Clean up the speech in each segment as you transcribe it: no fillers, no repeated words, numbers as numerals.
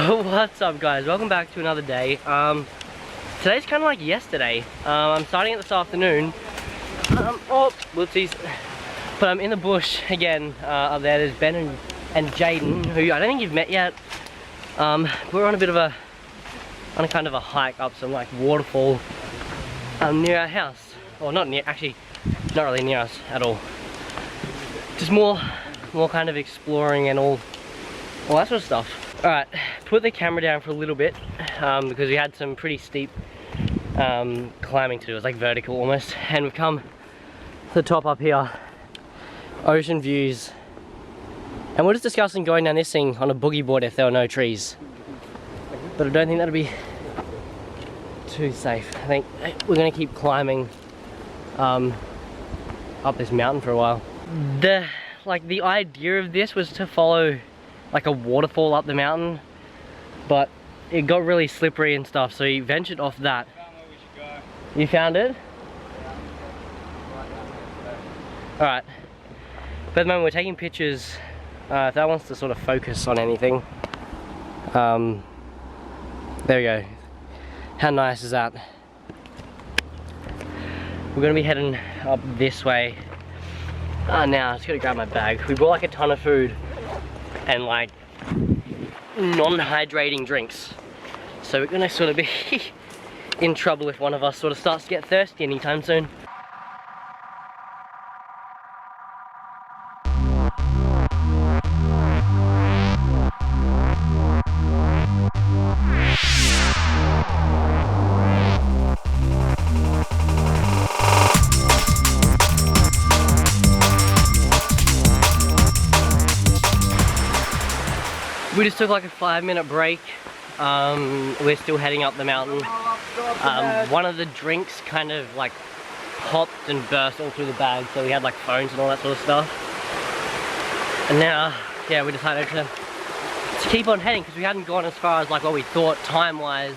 What's up guys, welcome back to another day. Today's kind of like yesterday. I'm starting it this afternoon. Oh, whoopsies. But I'm in the bush again. Up there, there's Ben and Jaden, who I don't think you've met yet. We're on a bit of a kind of a hike up some like waterfall near our house. Or not near, actually not really near us at all. Just more kind of exploring and all that sort of stuff. Alright, put the camera down for a little bit because we had some pretty steep climbing to do. It was like vertical almost, and we've come to the top up here, ocean views, and we're just discussing going down this thing on a boogie board if there were no trees, but I don't think that'll be too safe. I think we're gonna keep climbing up this mountain for a while. The idea of this was to follow like a waterfall up the mountain, but it got really slippery and stuff, so we ventured off that. You found it? Alright. But at the moment we're taking pictures. If that wants to sort of focus on anything. There we go. How nice is that? We're gonna be heading up this way. Now, I just gotta grab my bag. We brought like a ton of food and like non-hydrating drinks, so we're gonna sort of be in trouble if one of us sort of starts to get thirsty anytime soon. We just took like a 5-minute break. We're still heading up the mountain. One of the drinks kind of like popped and burst all through the bag, so we had like phones and all that sort of stuff. And now, yeah, we decided to keep on heading because we hadn't gone as far as like what we thought time-wise.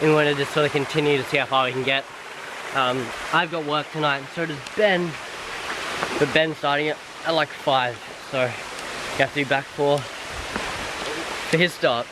We wanted to sort of continue to see how far we can get. I've got work tonight, and so does Ben. But Ben's starting at like 5, so you have to be back for his start.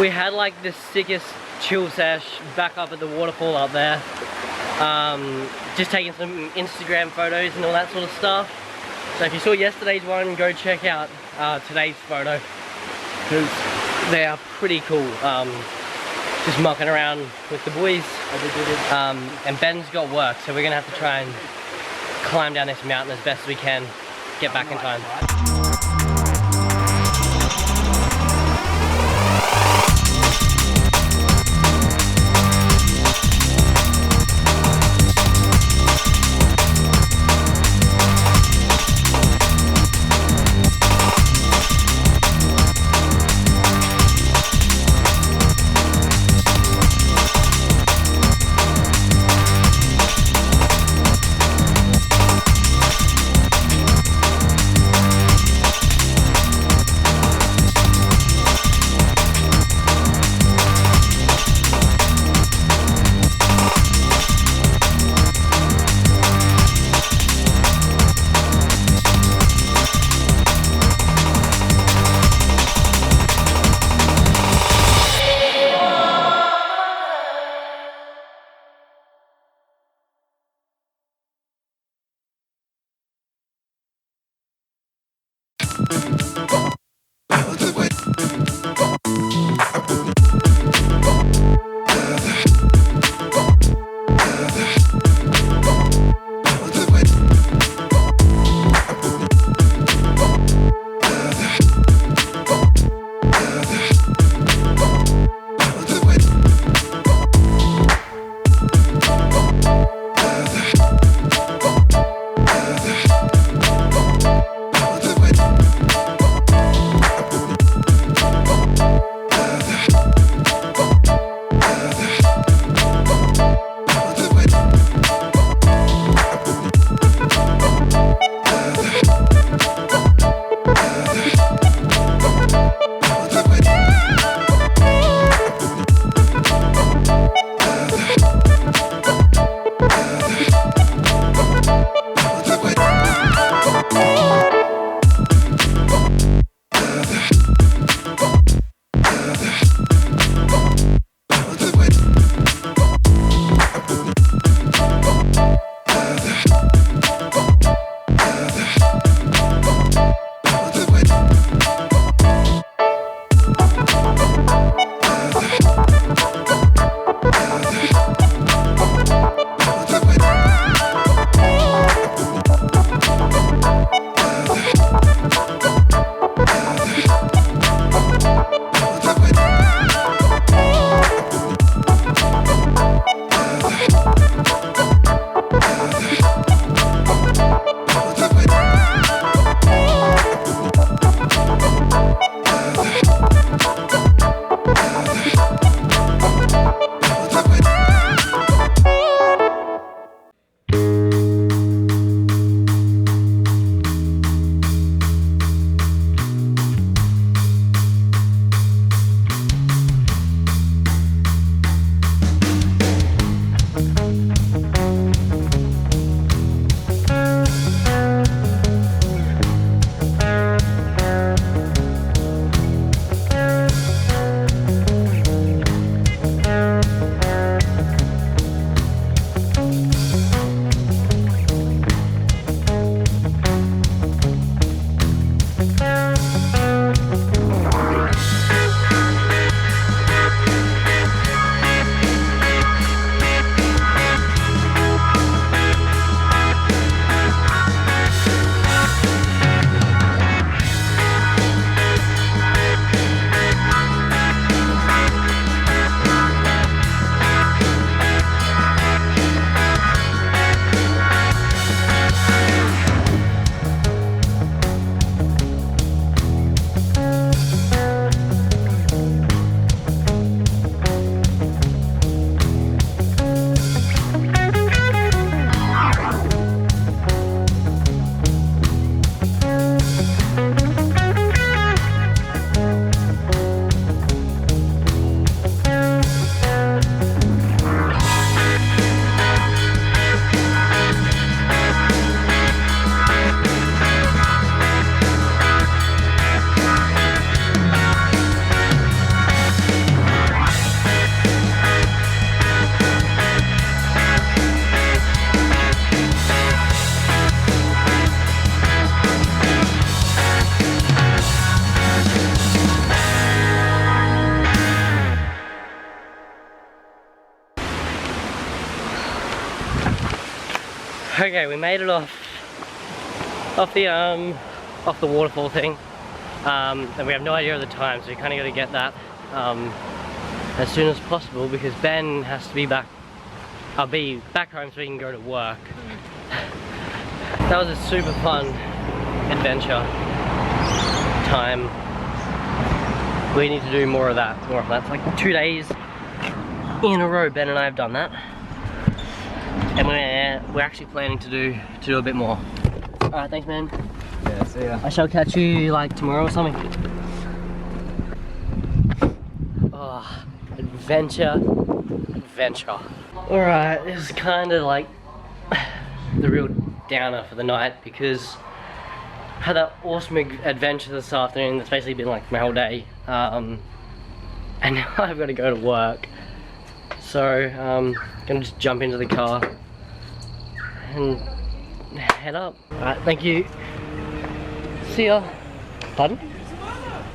We had like the sickest chill sesh back up at the waterfall up there. Just taking some Instagram photos and all that sort of stuff. So if you saw yesterday's one, go check out today's photo, because they are pretty cool. Just mucking around with the boys. And Ben's got work, so we're gonna have to try and climb down this mountain as best as we can, get back in time. Okay, we made it off the waterfall thing, and we have no idea of the time, so we kind of got to get that as soon as possible because Ben has to be back. I'll be back home so he can go to work. That was a super fun adventure time. We need to do more of that. It's like 2 days in a row Ben and I have done that. And we're actually planning to do a bit more. Alright, thanks man. Yeah, see ya. I shall catch you like tomorrow or something. Oh, adventure. Alright, this is kind of like the real downer for the night because I had that awesome adventure this afternoon that's basically been like my whole day. And now I've got to go to work. So I'm gonna just jump into the car and head up. Alright, thank you. See ya. Pardon?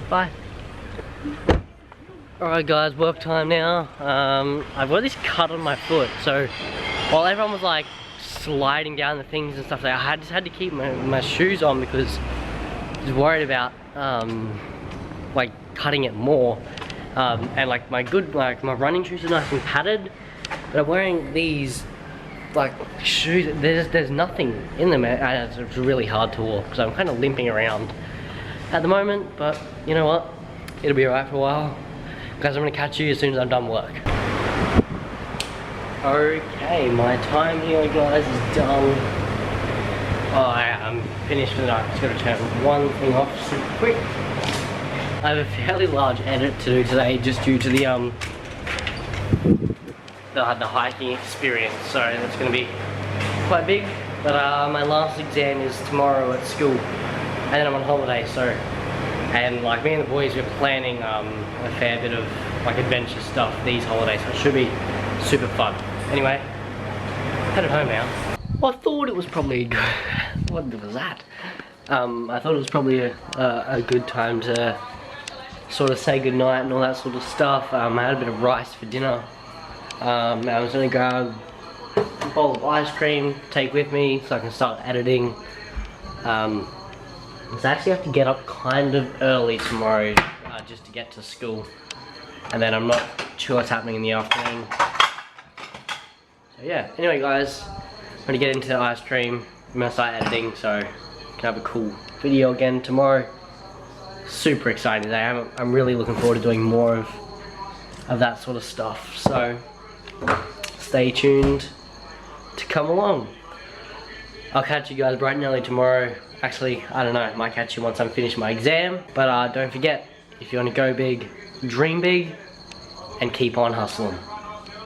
Bye. Alright guys, work time now. I've got this cut on my foot, so while everyone was like sliding down the things and stuff, I just had to keep my shoes on because I was worried about like cutting it more. And like my running shoes are nice and padded, but I'm wearing these like shoes, there's nothing in them, and it's really hard to walk, so I'm kind of limping around at the moment, but you know what, it'll be alright for a while. Guys, I'm gonna catch you as soon as I'm done work. Okay, my time here guys is done. I'm finished for the night. Just gotta turn one thing off super quick. I have a fairly large edit to do today just due to the hiking experience, so that's going to be quite big. But my last exam is tomorrow at school, and then I'm on holiday. So, and like me and the boys, we're planning a fair bit of like adventure stuff these holidays, so it should be super fun. Anyway, headed home now. Well, I thought it was probably good. What was that? I thought it was probably a good time to sort of say goodnight and all that sort of stuff. I had a bit of rice for dinner. I was gonna grab a bowl of ice cream, take with me so I can start editing. So I actually have to get up kind of early tomorrow just to get to school. And then I'm not sure what's happening in the afternoon. So yeah, anyway guys, I'm gonna get into ice cream. I'm gonna start editing so I can have a cool video again tomorrow. Super exciting today. I'm really looking forward to doing more of that sort of stuff. So stay tuned to come along. I'll catch you guys bright and early tomorrow. Actually, I don't know, might catch you once I'm finished my exam. But don't forget, if you want to go big, dream big, and keep on hustling.